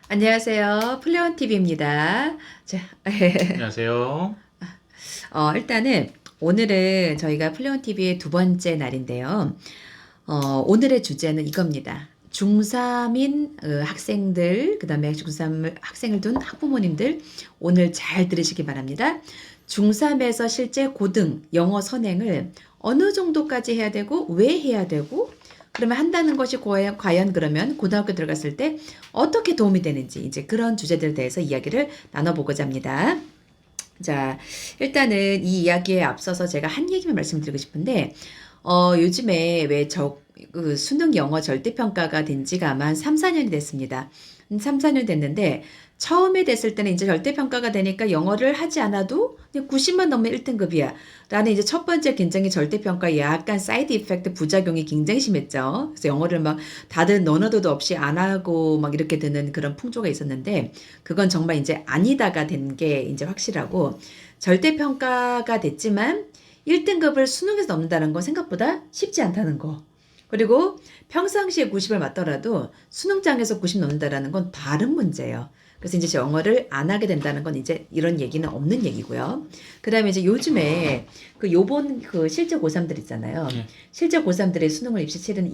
안녕하세요. 플레온 TV입니다. 자, 안녕하세요. 일단은 오늘은 저희가 플레온 TV의 두 번째 날인데요. 오늘의 주제는 이겁니다. 중3인 학생들, 그 다음에 중3 학생을 둔 학부모님들, 오늘 잘 들으시기 바랍니다. 중3에서 실제 고등 영어 선행을 어느 정도까지 해야 되고, 왜 해야 되고, 그러면 한다는 것이 과연 그러면 고등학교 들어갔을 때 어떻게 도움이 되는지 이제 그런 주제들에 대해서 이야기를 나눠보고자 합니다. 자, 일단은 이 이야기에 앞서서 제가 한 얘기만 말씀드리고 싶은데, 요즘에 그 수능 영어 절대평가가 된 지가 아마 한 3, 4년이 됐습니다. 3, 4년 됐는데, 처음에 됐을 때는 이제 절대평가가 되니까 영어를 하지 않아도 그냥 90만 넘으면 1등급이야. 라는 이제 첫 번째 굉장히 절대평가 약간 사이드 이펙트 부작용이 굉장히 심했죠. 그래서 영어를 막 다들 너너도도 없이 안 하고 막 이렇게 되는 그런 풍조가 있었는데, 그건 정말 이제 아니다가 된 게 이제 확실하고, 절대평가가 됐지만 1등급을 수능에서 넘는다는 건 생각보다 쉽지 않다는 거. 그리고 평상시에 90을 맞더라도 수능장에서 90 넘는다라는 건 다른 문제예요. 그래서 이제 영어를 안 하게 된다는 건 이제 이런 얘기는 없는 얘기고요. 그 다음에 이제 요즘에 요번 실제 고3들 있잖아요. 네. 실제 고3들의 수능을 입시 치른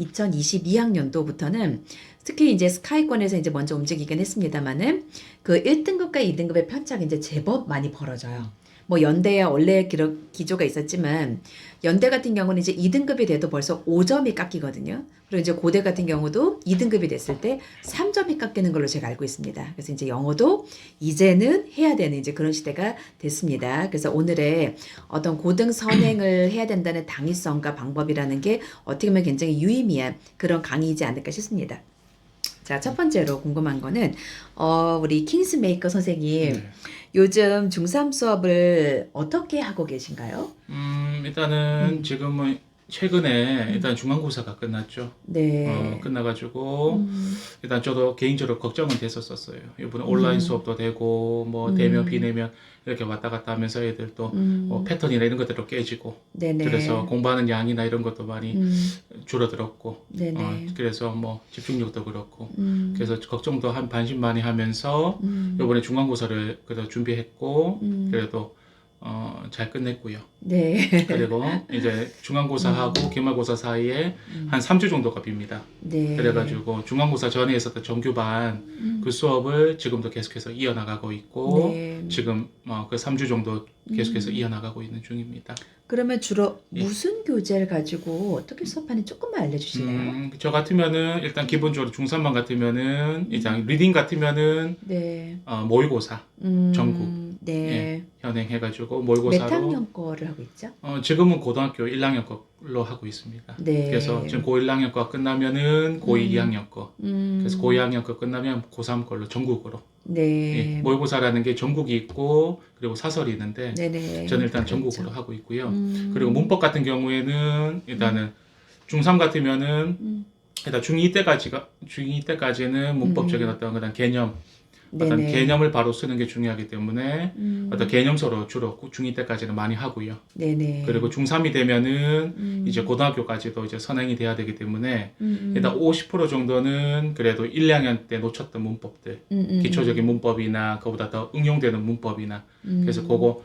2022학년도부터는 특히 이제 스카이권에서 이제 먼저 움직이긴 했습니다만은 그 1등급과 2등급의 편차가 이제 제법 많이 벌어져요. 뭐 연대야 원래 기조가 있었지만 연대 같은 경우는 이제 2등급이 돼도 벌써 5점이 깎이거든요. 그리고 이제 고대 같은 경우도 2등급이 됐을 때 3점이 깎이는 걸로 제가 알고 있습니다. 그래서 이제 영어도 이제는 해야 되는 이제 그런 시대가 됐습니다. 그래서 오늘의 어떤 고등 선행을 해야 된다는 당위성과 방법이라는 게 어떻게 보면 굉장히 유의미한 그런 강의이지 않을까 싶습니다. 자, 첫 번째로 궁금한 거는 우리 킹스메이커 선생님 네. 요즘 중3 수업을 어떻게 하고 계신가요? 일단은 음, 지금은 최근에 음, 일단 중간고사가 끝났죠. 네. 끝나가지고 음, 일단 저도 개인적으로 걱정은 됐었어요. 이번에 온라인 음, 수업도 되고 뭐 대면 음, 비대면 이렇게 왔다 갔다 하면서 애들 또 음, 패턴이나 이런 것들도 깨지고 그래서 네네. 공부하는 양이나 이런 것도 많이 음, 줄어들었고 네네. 그래서 뭐 집중력도 그렇고 음, 그래서 걱정도 한 반신반의 하면서 음, 이번에 중간고사를 그래도 준비했고 음, 그래도 잘 끝냈고요. 네. 그리고 이제 중간고사하고 음, 기말고사 사이에 한 음, 3주 정도가 빕니다. 네. 그래가지고 중간고사 전에 있었던 정규반 그 음, 수업을 지금도 계속해서 이어나가고 있고 네. 지금 그 3주 정도 계속해서 음. 이어나가고 있는 중입니다. 그러면 주로 예. 무슨 교재를 가지고 어떻게 수업하는지 조금만 알려주실래요? 저 같으면은 일단 기본적으로 중3반 같으면은 일단 리딩 같으면은 네. 모의고사 전국 예, 네. 현행해가지고 몇 모의고사로 학년 거를 하고 있죠? 지금은 고등학교 1학년 거로 하고 있습니다. 그래서 지금 네. 고1학년 거 끝나면은 고2 음, 2학년 거 그래서 고2 음, 학년 거 끝나면 고3 걸로 전국으로 예, 네. 모의고사라는 게 전국이 있고 그리고 사설이 있는데 저는 네네. 일단 전국으로 그렇죠. 하고 있고요. 그리고 음, 문법 같은 경우에는 음, 일단은 중3 같으면은 음, 일단 중2 때까지는 문법적인 음, 어떤 그런 개념 어떤 네네. 개념을 바로 쓰는 게 중요하기 때문에 어떤 음, 개념서로 주로 중2 때까지는 많이 하고요. 그리고 네네. 중3이 되면은 이제 음, 고등학교까지도 이제 선행이 돼야 되기 때문에 일단 음, 50% 정도는 그래도 1, 2학년 때 놓쳤던 문법들, 음, 기초적인 음, 문법이나 그보다 더 응용되는 문법이나 그래서 음, 그거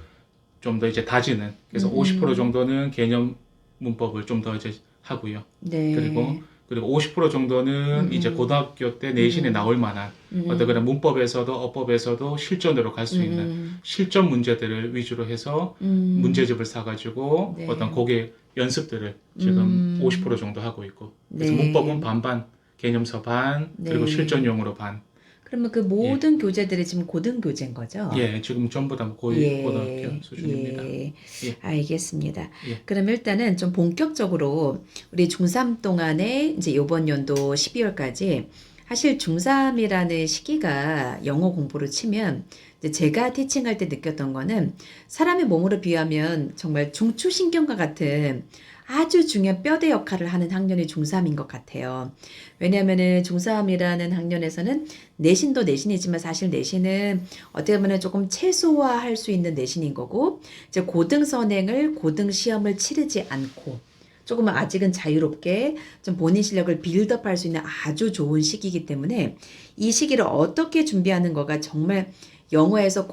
좀 더 이제 다지는 그래서 음, 50% 음, 정도는 개념 문법을 좀 더 이제 하고요. 그리고 네. 50% 정도는 이제 음, 고등학교 때 내신에 음, 나올 만한 어떤 그런 음, 문법에서도 어법에서도 실전으로 갈 수 있는 음, 실전 문제들을 위주로 해서 음, 문제집을 사가지고 어떤 네. 거기에 연습들을 지금 50% 음, 정도 하고 있고 그래서 문법은 네. 반반, 개념서 반, 그리고 네. 실전용으로 반. 그러면 그 예, 모든 교재들이 지금 고등 교재인 거죠? 예, 지금 전부 다 거의 고등학교 예, 수준입니다. 예, 예, 알겠습니다. 예, 그럼 일단은 좀 본격적으로 우리 중3 동안에 이제 요번 연도 12월까지 사실 중3이라는 시기가 영어 공부로 치면 이제 제가 티칭할 때 느꼈던 거는 사람의 몸으로 비하면 정말 중추신경과 같은 아주 중요한 뼈대 역할을 하는 학년이 중3인 것 같아요. 왜냐하면은 중3이라는 학년에서는 내신도 내신이지만 사실 내신은 어떻게 보면 조금 최소화할 수 있는 내신인 거고, 이제 고등 선행을 고등 시험을 치르지 않고, 조금은 아직은 자유롭게 좀 본인 실력을 빌드업할 수 있는 아주 좋은 시기이기 때문에 이 시기를 어떻게 준비하는 거가 정말 영어에서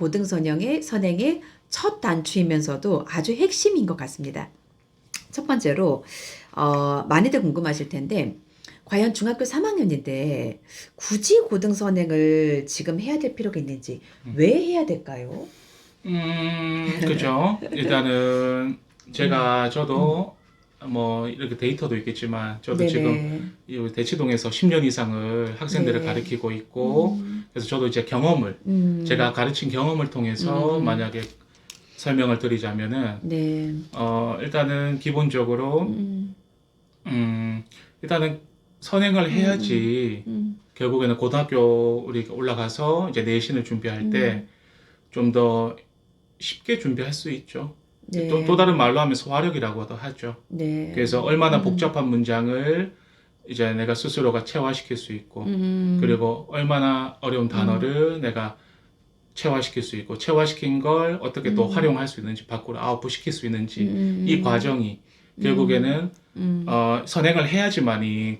선행의 첫 단추이면서도 아주 핵심인 것 같습니다. 첫 번째로 많이들 궁금하실 텐데 과연 중학교 3학년인데 굳이 고등선행을 지금 해야 될 필요가 있는지 왜 해야 될까요? 그죠. 일단은 저도 뭐 이렇게 데이터도 있겠지만 저도 지금 네네. 이 대치동에서 10년 이상을 학생들을 네. 가르치고 있고 그래서 저도 이제 경험을 제가 가르친 경험을 통해서 만약에 설명을 드리자면은 네. 일단은 기본적으로 일단은 선행을 해야지 결국에는 고등학교 우리가 올라가서 이제 내신을 준비할 때 좀 더 쉽게 준비할 수 있죠. 네. 또 다른 말로 하면 소화력이라고도 하죠. 네. 그래서 얼마나 복잡한 문장을 이제 내가 스스로가 체화시킬 수 있고 그리고 얼마나 어려운 단어를 내가 체화시킬 수 있고 체화시킨 걸 어떻게 또 활용할 수 있는지 밖으로 아웃풋 시킬 수 있는지 이 과정이 결국에는 선행을 해야지만이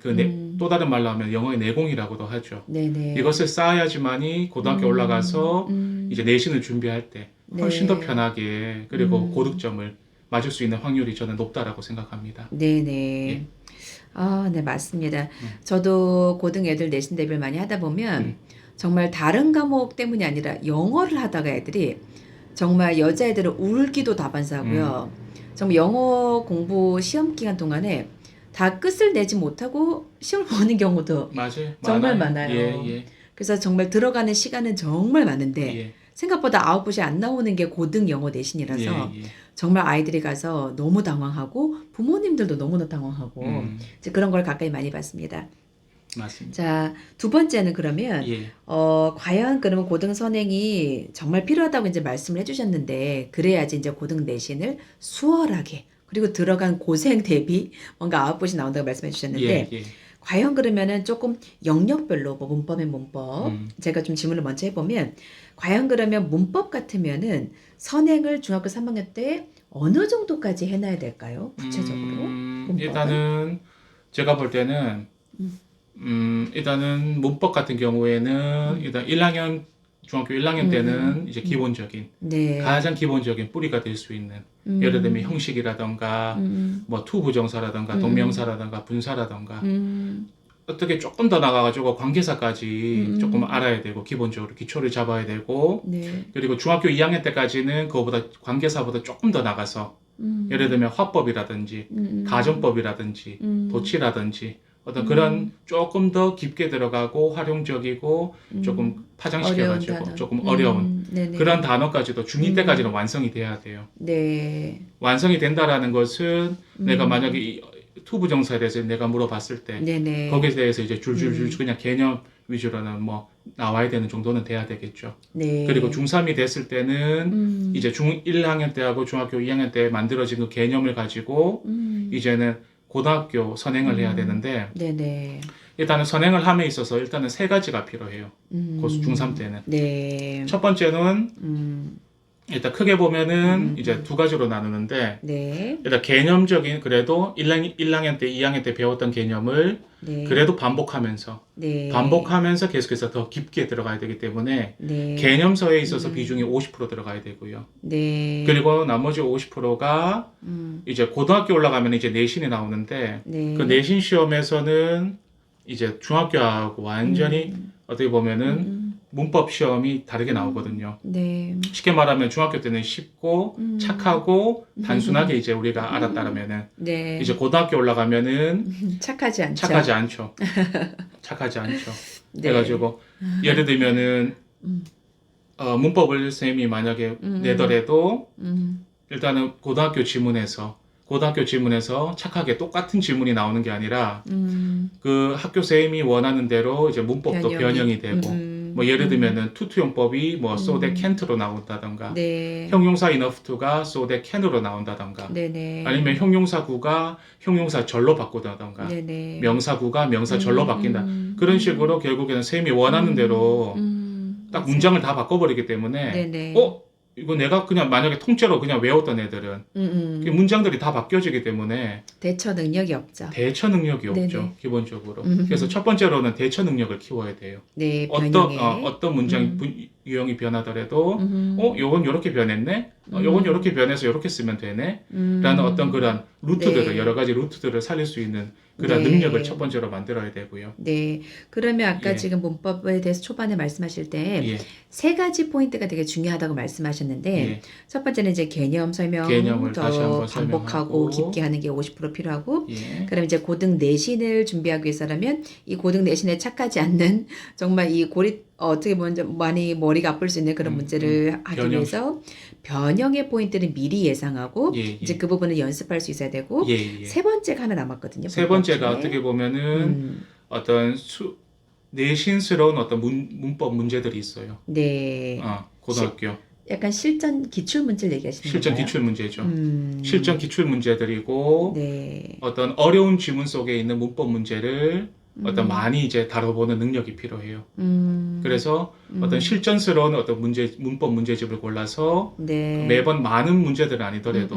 또 다른 말로 하면 영어의 내공이라고도 하죠. 네네. 이것을 쌓아야지만이 고등학교 올라가서 이제 내신을 준비할 때 훨씬 더 편하게 그리고 고득점을 맞을 수 있는 확률이 저는 높다라고 생각합니다. 네네. 예. 네, 맞습니다. 저도 고등 애들 내신 대비를 많이 하다 보면 정말 다른 과목 때문이 아니라 영어를 하다가 애들이 정말 여자애들은 울기도 다반사고요. 정말 영어 공부 시험 기간 동안에 다 끝을 내지 못하고 시험을 보는 경우도 맞아요. 정말 많아요. 많아요. 예, 그래서 정말 들어가는 시간은 정말 많은데 예. 생각보다 아웃풋이 안 나오는 게 고등 영어 내신이라서 예. 정말 아이들이 가서 너무 당황하고 부모님들도 너무나 당황하고 이제 그런 걸 가까이 많이 봤습니다. 맞습니다. 자, 두 번째는 그러면 예. 과연 그러면 고등 선행이 정말 필요하다고 이제 말씀을 해주셨는데 그래야지 이제 고등 내신을 수월하게 그리고 들어간 고생 대비 뭔가 아웃풋이 나온다고 말씀해 주셨는데 예. 과연 그러면은 조금 영역별로 뭐 문법의 문법 제가 좀 질문을 먼저 해보면 과연 그러면 문법 같으면은 선행을 중학교 3학년 때 어느 정도까지 해놔야 될까요? 구체적으로 문법은? 일단은 제가 볼 때는 일단은 문법 같은 경우에는 일단 1학년 중학교 1학년 때는 이제 기본적인 네. 가장 기본적인 뿌리가 될 수 있는 예를 들면 형식이라던가 뭐 투부정사라던가 동명사라던가 분사라던가 어떻게 조금 더 나가가지고 관계사까지 조금 알아야 되고 기본적으로 기초를 잡아야 되고 네. 그리고 중학교 2학년 때까지는 그거보다 관계사보다 조금 더 나가서 예를 들면 화법이라든지 가정법이라든지 도치라든지 어떤 그런 조금 더 깊게 들어가고 활용적이고 조금 파장시켜가지고 어려운 단어. 조금 어려운 네네. 그런 단어까지도 중2 때까지는 완성이 돼야 돼요. 네. 완성이 된다라는 것은 내가 만약에 이 투부정사에 대해서 내가 물어봤을 때 네네. 거기에 대해서 이제 줄줄줄 그냥 개념 위주로는 뭐 나와야 되는 정도는 돼야 되겠죠. 네. 그리고 중3이 됐을 때는 이제 중1학년 때하고 중학교 2학년 때 만들어진 그 개념을 가지고 이제는 고등학교 선행을 해야 되는데 네네. 일단은 선행을 함에 있어서 일단은 세 가지가 필요해요. 중3 때는. 네. 첫 번째는 일단 크게 보면은 이제 두 가지로 나누는데 네. 일단 개념적인 그래도 1학년 때 2학년 때 배웠던 개념을 네. 그래도 반복하면서 네. 계속해서 더 깊게 들어가야 되기 때문에 네. 개념서에 있어서 비중이 50% 들어가야 되고요. 네. 그리고 나머지 50%가 이제 고등학교 올라가면 이제 내신이 나오는데 네. 그 내신 시험에서는 이제 중학교하고 완전히 어떻게 보면은 문법 시험이 다르게 나오거든요. 네. 쉽게 말하면 중학교 때는 쉽고 착하고 단순하게 이제 우리가 알았다라면은 네. 이제 고등학교 올라가면은 착하지 않죠. 착하지 않죠. 착하지 않죠. 네. 그래가지고 예를 들면은 문법을 선생님이 만약에 내더라도 일단은 고등학교 지문에서 착하게 똑같은 지문이 나오는 게 아니라 그 학교 선생님이 원하는 대로 이제 문법도 변형이 되고 뭐 예를 들면은 투투용법이 뭐 so that can't로 나온다던가 네. 형용사 enough to가 so that can으로 나온다던가 네네. 아니면 형용사 구가 형용사 절로 바꾸다던가 네네. 명사 구가 명사 절로 바뀐다 그런 식으로 결국에는 선생님이 원하는 대로 딱 문장을 다 바꿔버리기 때문에 네네. 이거 내가 그냥 만약에 통째로 그냥 외웠던 애들은 그 문장들이 다 바뀌어지기 때문에 대처 능력이 없죠. 대처 능력이 없죠. 네네. 기본적으로. 그래서 첫 번째로는 대처 능력을 키워야 돼요. 네, 변형에. 어떤 문장 유형이 변하더라도 요건 요렇게 변했네. 요건 음. 요렇게 변해서 요렇게 쓰면 되네. 라는 어떤 그런 루트들을 네. 여러 가지 루트들을 살릴 수 있는 그런 네. 능력을 첫 번째로 만들어야 되고요. 네. 그러면 아까 예. 지금 문법에 대해서 초반에 말씀하실 때 예. 세 가지 포인트가 되게 중요하다고 말씀하셨는데 예. 첫 번째는 이제 개념 설명 개념을 더 다시 한번 반복하고 설명하고. 깊게 하는 게 50% 필요하고 예. 그럼 이제 고등 내신을 준비하기 위해서라면 이 고등 내신에 착하지 않는 정말 이 어떻게 보면 좀 많이 머리가 아플 수 있는 그런 문제를 하기 변형. 위해서 변형의 포인트를 미리 예상하고 예. 이제 그 부분을 연습할 수 있어야 되고 예. 세 번째가 하나 남았거든요. 세 번째가 문법 중에. 어떻게 보면은 어떤 내신스러운 어떤 문법 문제들이 있어요. 네. 고등학교. 약간 실전 기출 문제를 얘기하시는 실전 건가요? 기출 문제죠. 실전 기출 문제들이고 네. 어떤 어려운 지문 속에 있는 문법 문제를 어떤 많이 이제 다뤄보는 능력이 필요해요. 그래서 어떤 실전스러운 어떤 문법 문제집을 골라서 네. 매번 많은 문제들은 아니더라도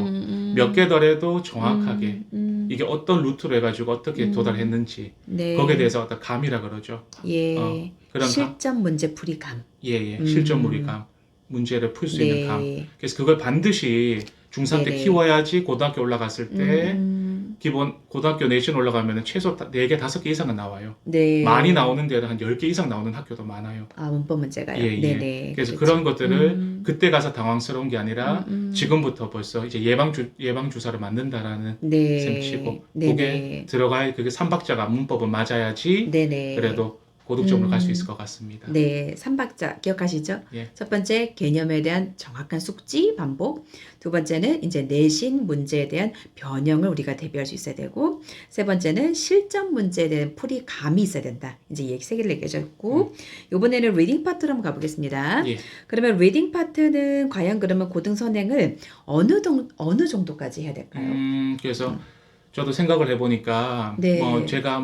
몇 개더라도 정확하게 이게 어떤 루트로 해가지고 어떻게 도달했는지 네. 거기에 대해서 어떤 감이라 그러죠. 예. 그런 실전 문제 풀이 감. 실전물이감, 문제를 풀 수 네. 있는 감. 그래서 그걸 반드시 중3 때 네네. 키워야지 고등학교 올라갔을 때 기본 고등학교 내신 올라가면 최소 4개, 5개 이상은 나와요. 네. 많이 나오는 데는 한 10개 이상 나오는 학교도 많아요. 문법 문제가요. 예. 네네. 그래서 그렇죠. 그런 것들을 그때 가서 당황스러운 게 아니라 지금부터 벌써 이제 예방주사를 맞는다라는 네. 셈치고 네네. 그게 들어가야 그게 3박자가 문법은 맞아야지 네네. 그래도 고득점으로 갈 수 있을 것 같습니다. 네, 3박자 기억하시죠? 예. 첫 번째 개념에 대한 정확한 숙지 반복, 두 번째는 이제 내신 문제에 대한 변형을 우리가 대비할 수 있어야 되고, 세 번째는 실전 문제에 대한 풀이 감이 있어야 된다. 이제 이 세 개를 얘기하셨고, 이번에는 리딩 파트로 한번 가보겠습니다. 예. 그러면 리딩 파트는 과연 그러면 고등 선행을 어느 정도까지 해야 될까요? 그래서 저도 생각을 해보니까 네. 제가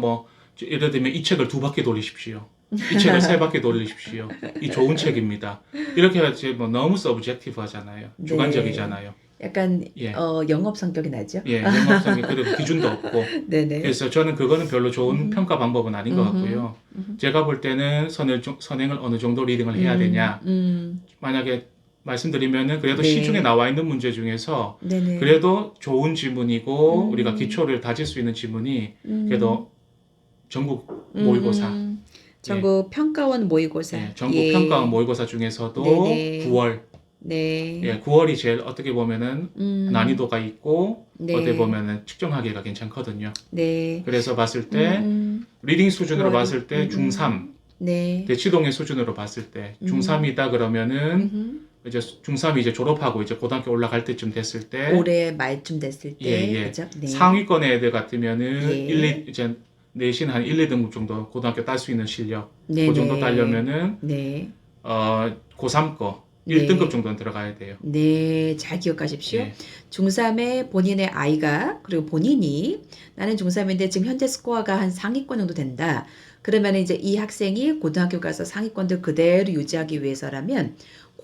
예를 들면 이 책을 2바퀴 돌리십시오. 이 책을 3바퀴 돌리십시오. 이 좋은 책입니다. 이렇게 해야지 너무 서브젝티브 하잖아요. 네. 주관적이잖아요. 약간 예. 영업 성격이 나죠? 영업성이 그리고 기준도 없고. 네네. 그래서 저는 그거는 별로 좋은 평가 방법은 아닌 것 같고요. 제가 볼 때는 선행을 어느 정도 리딩을 해야 되냐. 만약에 말씀드리면은 그래도 네. 시중에 나와 있는 문제 중에서 네네. 그래도 좋은 지문이고 우리가 기초를 다질 수 있는 지문이 그래도 전국 모의고사, 전국 평가원 모의고사, 전국 평가원 모의고사 중에서도 네네. 9월, 네. 9월이 제일 어떻게 보면은 난이도가 있고 네. 어떻게 보면은 측정하기가 괜찮거든요. 네. 그래서 봤을 때 리딩 수준으로 9월. 봤을 때 중3, 네. 대치동의 수준으로 봤을 때 중3이다 그러면은 이제 중3이 이제 졸업하고 이제 고등학교 올라갈 때쯤 됐을 때 올해 말쯤 됐을 때, 그죠? 네. 상위권 애들 같으면은 예. 이제 내신 한 1, 2등급 정도 고등학교 딸 수 있는 실력 네네. 그 정도 따려면은 네. 고3 거 네. 1등급 정도는 들어가야 돼요. 네, 잘 기억하십시오. 예. 중3의 본인의 아이가, 그리고 본인이 나는 중3인데 지금 현재 스코어가 한 상위권 정도 된다. 그러면 이제 이 학생이 고등학교 가서 상위권들 그대로 유지하기 위해서라면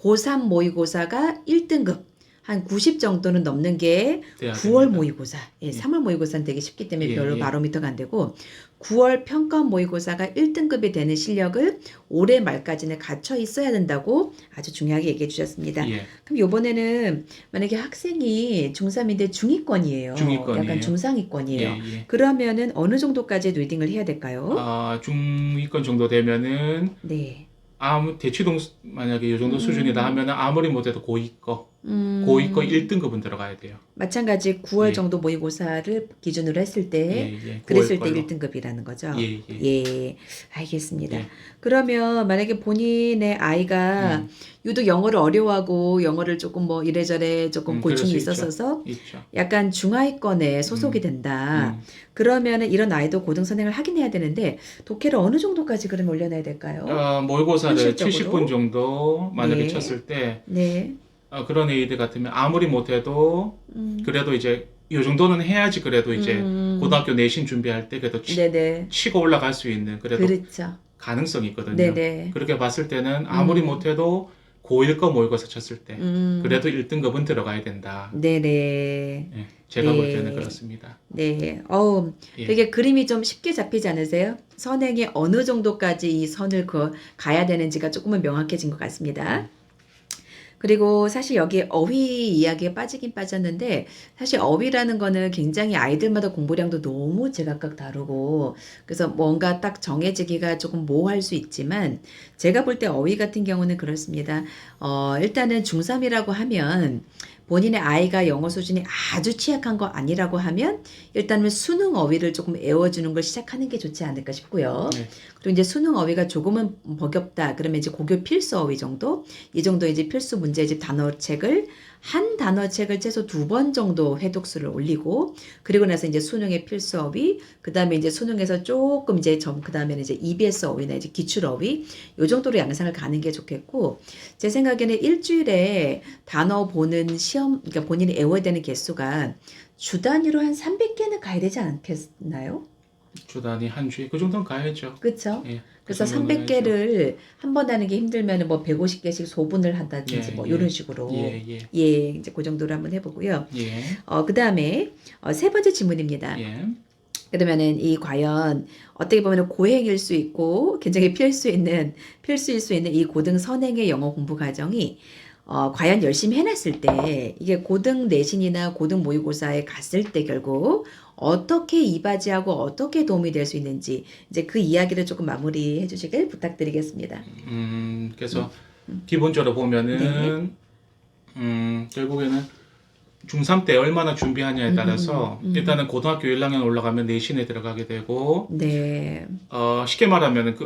고3 모의고사가 1등급, 한 90 정도는 넘는 게 돼야 9월 됩니다. 모의고사. 3월 모의고사는 되게 쉽기 때문에 예, 별로 예. 바로미터가 안 되고 9월 평가원 모의고사가 1등급이 되는 실력을 올해 말까지는 갖춰 있어야 된다고 아주 중요하게 얘기해 주셨습니다. 예. 그럼 요번에는 만약에 학생이 중3인데 중위권이에요. 중위권이에요. 약간 중상위권이에요. 예. 그러면은 어느 정도까지 리딩을 해야 될까요? 중위권 정도 되면은 네. 대치동 만약에 이 정도 수준이다 하면은 아무리 못해도 고2 거 1등급은 들어가야 돼요. 마찬가지 9월 예. 정도 모의고사를 기준으로 했을 때 예. 그랬을 때 9월 걸로. 1등급이라는 거죠. 예. 예, 알겠습니다. 예. 그러면 만약에 본인의 아이가 유독 영어를 어려워하고 영어를 조금 이래저래 조금 그럴 고충이 수 있죠. 있었어서 있죠. 약간 중하위권에 소속이 된다. 그러면은 이런 아이도 고등 선행을 하긴 해야 되는데 독해를 어느 정도까지 그럼 올려놔야 될까요? 모의고사를 현실적으로? 70분 정도 만약에 네. 쳤을 때 네. 그런 애들 같으면 아무리 못해도 그래도 이제 이 정도는 해야지 그래도 이제 고등학교 내신 준비할 때 그래도 네네. 치고 올라갈 수 있는 그래도 그렇죠. 가능성이 있거든요. 네네. 그렇게 봤을 때는 아무리 못해도 고1거 모의고사 쳤을 때 음. 그래도 1등급은 들어가야 된다. 네네. 예, 제가 볼 때는 네. 그렇습니다. 네. 예. 되게 그림이 좀 쉽게 잡히지 않으세요? 선행이 어느 정도까지 이 선을 가야 되는지가 조금은 명확해진 것 같습니다. 그리고 사실 여기 어휘 이야기에 빠지긴 빠졌는데 사실 어휘라는 거는 굉장히 아이들마다 공부량도 너무 제각각 다르고 그래서 뭔가 딱 정해지기가 조금 모호할 수 있지만 제가 볼 때 어휘 같은 경우는 그렇습니다. 일단은 중3이라고 하면 본인의 아이가 영어 수준이 아주 취약한 거 아니라고 하면 일단은 수능 어휘를 조금 애워주는 걸 시작하는 게 좋지 않을까 싶고요. 네. 그리고 이제 수능 어휘가 조금은 버겁다. 그러면 이제 고교 필수 어휘 정도? 이 정도 이제 필수 문제집 단어책을 한 단어책을 최소 2번 정도 회독수를 올리고 그리고 나서 이제 수능의 필수 어휘, 그다음에 이제 수능에서 조금 이제 그다음에는 이제 EBS 어휘나 이제 기출 어휘 요 정도로 양상을 가는 게 좋겠고 제 생각에는 일주일에 단어 보는 시험 그러니까 본인이 외워야 되는 개수가 주 단위로 한 300개는 가야 되지 않겠나요? 주 단위 한 주에 그 정도는 가야죠. 그렇죠? 예, 그래서 그 정도는 300개를 한 번 하는 게 힘들면 뭐 150개씩 소분을 한다든지 예, 뭐 예. 이런 식으로 예, 예, 이제 그 정도로 한번 해보고요. 예, 그다음에 세 번째 질문입니다. 예, 그러면은 이 과연 어떻게 보면 고행일 수 있고 굉장히 필수일 수 있는 이 고등 선행의 영어 공부 과정이 과연 열심히 해놨을 때 이게 고등 내신이나 고등 모의고사에 갔을 때 결국 어떻게 이바지하고 어떻게 도움이 될 수 있는지 이제 그 이야기를 조금 마무리해 주시길 부탁드리겠습니다. 그래서 기본적으로 보면은 결국에는 중3 때 얼마나 준비하냐에 따라서 일단은 고등학교 1학년 올라가면 내신에 들어가게 되고 네. 쉽게 말하면은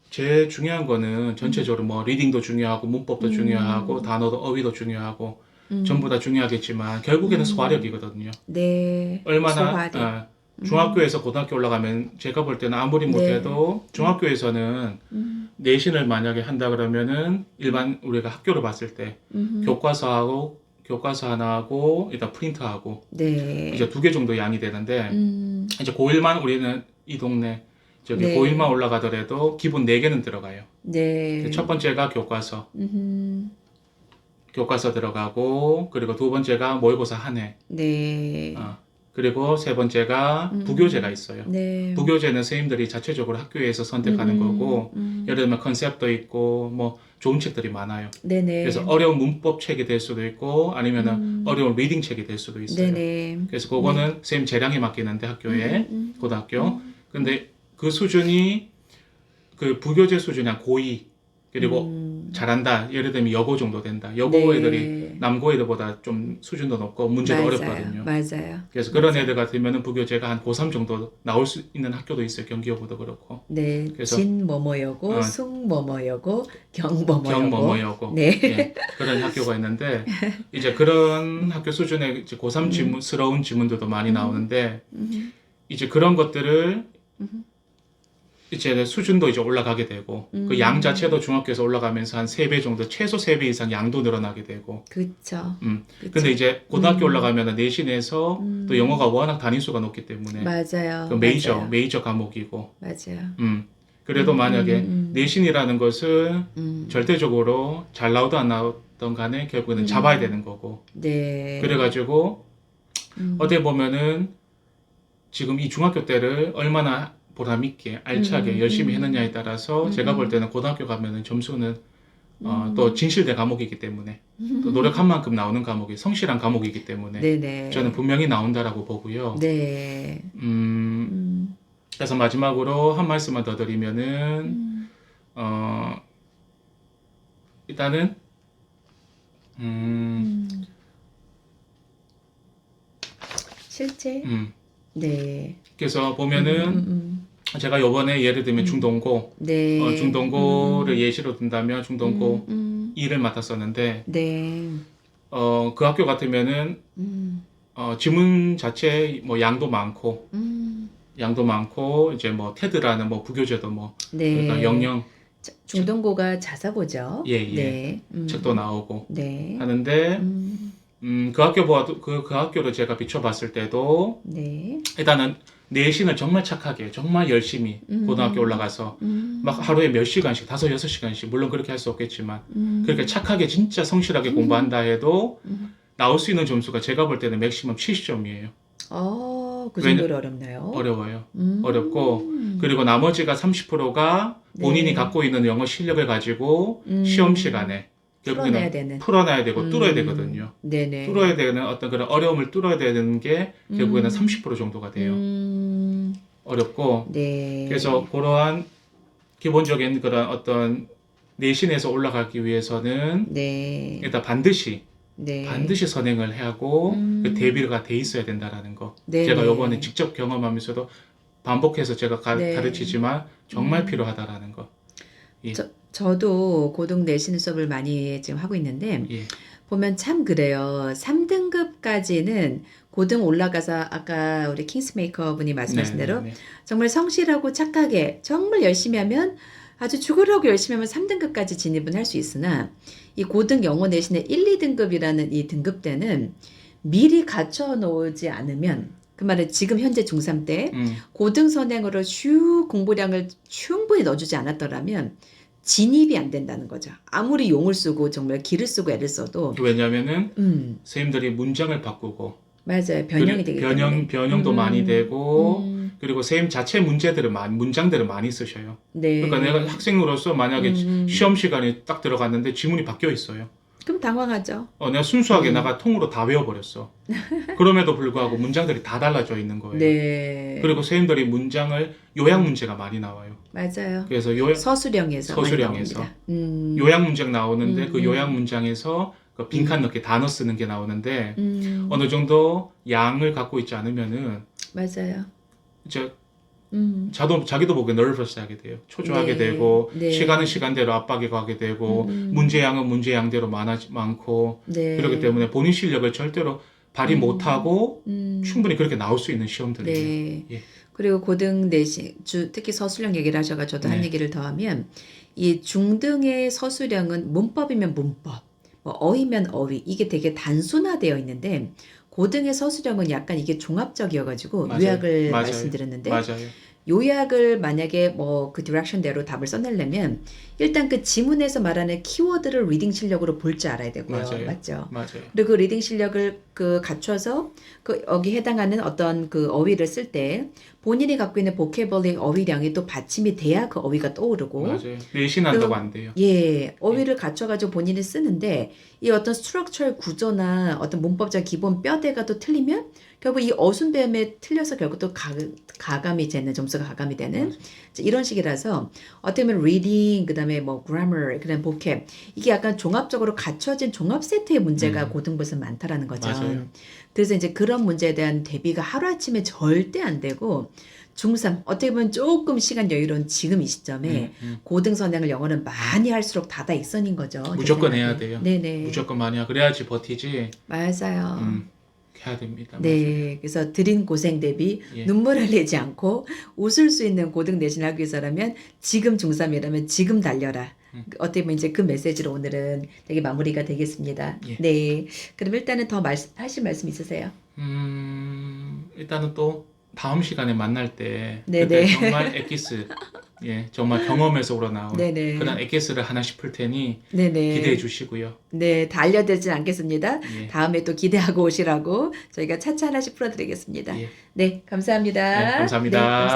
제일 중요한 거는 전체적으로 뭐 리딩도 중요하고 문법도 중요하고 단어도 어휘도 중요하고 전부 다 중요하겠지만 결국에는 소화력이거든요. 네. 얼마나 소화력. 중학교에서 고등학교 올라가면 제가 볼 때는 아무리 못해도 중학교에서는 내신을 만약에 한다 그러면은 일반 우리가 학교로 봤을 때 교과서 하나하고 일단 프린트하고 네. 이제 2개 정도 양이 되는데 이제 고1만 우리는 이 동네 저기 네. 고1만 올라가더라도 기본 4개는 들어가요. 네. 첫 번째가 교과서 들어가고 그리고 두 번째가 모의고사 한 해. 네. 그리고 세 번째가 부교재가 있어요. 네. 부교재는 선생님들이 자체적으로 학교에서 선택하는 거고 예를 들면 컨셉도 있고 뭐 좋은 책들이 많아요. 네네. 그래서 어려운 문법 책이 될 수도 있고 아니면은 어려운 리딩 책이 될 수도 있어요. 네네. 그래서 그거는 선생님 재량에 맡기는데 학교에 고등학교. 근데 그 수준이 그 부교재 수준이 한 고2 그리고 잘한다. 예를 들면 여고 정도 된다. 여고 네. 애들이 남고 애들보다 좀 수준도 높고 문제도 어렵거든요. 맞아요. 그래서 그런 애들 같으면 부교재가 한 고3 정도 나올 수 있는 학교도 있어요. 경기여고도 그렇고. 네. 그래서 진 뭐뭐여고, 숭 뭐뭐여고, 경 뭐뭐여고. 경뭐뭐여고. 네. 예, 그런 학교가 있는데 이제 그런 학교 수준의 이제 고3 지문스러운 지문들도 많이 나오는데 이제 그런 것들을 이제 수준도 이제 올라가게 되고 그 양 자체도 중학교에서 올라가면서 한 3배 정도 최소 3배 이상 양도 늘어나게 되고 그쵸. 근데 이제 고등학교 올라가면 내신에서 또 영어가 워낙 단위수가 높기 때문에 맞아요. 그 메이저 과목이고 맞아요. 그래도 만약에 내신이라는 것은 절대적으로 잘 나오든 안 나오든 간에 결국에는 잡아야 되는 거고 네. 그래가지고 어떻게 보면은 지금 이 중학교 때를 얼마나 보람있게 알차게 열심히 했느냐에 따라서 제가 볼 때는 고등학교 가면은 점수는 또 진실된 과목이기 때문에 또 노력한 만큼 나오는 과목이 성실한 과목이기 때문에 네네. 저는 분명히 나온다라고 보고요. 네. 그래서 마지막으로 한 말씀만 더 드리면은 일단은 실제? 네. 그래서 보면은 제가 요번에 예를 들면 중동고 네. 중동고를 예시로 든다면 중동고 2를 맡았었는데 네. 그 학교 같으면은 지문 자체 뭐 양도 많고 이제 뭐 테드라는 뭐 부교재도 뭐 네. 그러니까 영영 중동고가 자사고죠. 예. 네. 책도 나오고 네. 하는데 그 학교를 제가 비춰봤을 때도 네. 일단은 내신을 정말 착하게, 정말 열심히 고등학교 올라가서 막 하루에 몇 시간씩, 5-6시간씩, 물론 그렇게 할 수 없겠지만 그렇게 착하게 진짜 성실하게 공부한다 해도 나올 수 있는 점수가 제가 볼 때는 맥시멈 70점이에요. 그 정도로 어렵나요? 어려워요. 어렵고 그리고 나머지가 30%가 본인이 네. 갖고 있는 영어 실력을 가지고 시험 시간에 풀어내야 결국에는 되는. 풀어놔야 되고 뚫어야 되거든요. 네네. 뚫어야 되는 어떤 그런 어려움을 뚫어야 되는 게 결국에는 30% 정도가 돼요. 어렵고 네. 그래서 그러한 기본적인 그런 어떤 내신에서 올라가기 위해서는 네. 일단 반드시 네. 선행을 하고 그 대비가 돼 있어야 된다라는 거. 네네. 제가 이번에 직접 경험하면서도 반복해서 제가 네. 가르치지만 정말 필요하다라는 거. 예. 저도 고등 내신 수업을 많이 지금 하고 있는데 예. 보면 참 그래요. 3등급까지는 고등 올라가서 아까 우리 킹스메이커 분이 말씀하신 대로 네. 정말 성실하고 착하게 정말 열심히 하면 아주 죽으라고 열심히 하면 3등급까지 진입은 할 수 있으나 이 고등 영어 내신의 1, 2등급이라는 이 등급 때는 미리 갖춰 놓지 않으면 그 말은 지금 현재 중3 때 고등 선행으로 쭉 공부량을 충분히 넣어주지 않았더라면 진입이 안 된다는 거죠. 아무리 용을 쓰고 정말 기를 쓰고 애를 써도 왜냐면은 선생님들이 문장을 바꾸고 맞아요. 변형이 되기 때문에 변형도 많이 되고 그리고 선생님 자체 문장들을 많이 쓰셔요. 네. 그러니까 내가 학생으로서 만약에 시험 시간에 딱 들어갔는데 지문이 바뀌어 있어요. 그럼 당황하죠. 내가 순수하게 나가 통으로 다 외워버렸어. 그럼에도 불구하고 문장들이 다 달라져 있는 거예요. 네. 그리고 선생님들이 문장을 요약 문제가 많이 나와요. 맞아요. 그래서 서술형에서 많이 나옵니다. 요약 문장 나오는데 그 요약 문장에서 그 빈칸 넣기 단어 쓰는 게 나오는데 어느 정도 양을 갖고 있지 않으면은 맞아요. 이제 자기도 보기에 nervous 하게 돼요. 초조하게 네. 되고 네. 시간은 시간대로 압박이 가게 되고 문제양은 문제양대로 많고 네. 그렇기 때문에 본인 실력을 절대로 발휘 못하고 충분히 그렇게 나올 수 있는 시험들이에요. 네. 예. 그리고 고등 내신 특히 서술형 얘기를 하셔가 저도 한 네. 얘기를 더하면 이 중등의 서술형은 문법이면 문법, 뭐 어휘면 어휘 이게 되게 단순화되어 있는데 고등의 서술형은 약간 이게 종합적이어가지고 맞아요. 요약을 맞아요. 말씀드렸는데 맞아요. 요약을 만약에 뭐 그 디렉션대로 답을 써내려면 일단 그 지문에서 말하는 키워드를 리딩 실력으로 볼 줄 알아야 되고요. 맞아요. 맞죠? 맞아요. 그리고 그 리딩 실력을 그 갖춰서 그 여기 해당하는 어떤 그 어휘를 쓸 때 본인이 갖고 있는 보케블리 어휘량이 또 받침이 돼야 그 어휘가 떠오르고 맞아요. 내신한다고 안 돼요. 예, 어휘를 갖춰가지고 본인이 쓰는데 이 어떤 스트럭처럴 구조나 어떤 문법적 기본 뼈대가 또 틀리면 결국 이 어순배음에 틀려서 결국 또 가감이 되는 점수가 가감이 되는 이런 식이라서 어떻게 보면 reading 그다음에 뭐 grammar 그다음 vocab 이게 약간 종합적으로 갖춰진 종합 세트의 문제가 고등부에서 많다라는 거죠. 맞아요. 그래서 이제 그런 문제에 대한 대비가 하루아침에 절대 안 되고 중3 어떻게 보면 조금 시간 여유로운 지금 이 시점에 고등 선행을 영어는 많이 할수록 다다익선인 거죠. 무조건 제 생각에. 해야 돼요. 네네. 무조건 많이 하고 그래야지 버티지. 맞아요. 해야 됩니다. 네, 그래서 들인 고생 대비 예. 눈물을 내지 않고 웃을 수 있는 고등 내신을 하기 위해서라면 지금 중3이라면 지금 달려라. 어떻게 보면 이제 그 메시지로 오늘은 되게 마무리가 되겠습니다. 예. 네, 그럼 일단은 더 하실 말씀 있으세요? 일단은 또 다음 시간에 만날 때 네네. 그때 정말 엑기스 정말 경험에서 우러나온 네네. 그런 엑기스를 하나씩 풀 테니 네네. 기대해 주시고요. 네, 다 알려드리진 않겠습니다. 예. 다음에 또 기대하고 오시라고 저희가 차차 하나씩 풀어드리겠습니다. 예. 네, 감사합니다. 네, 감사합니다. 네, 감사합니다.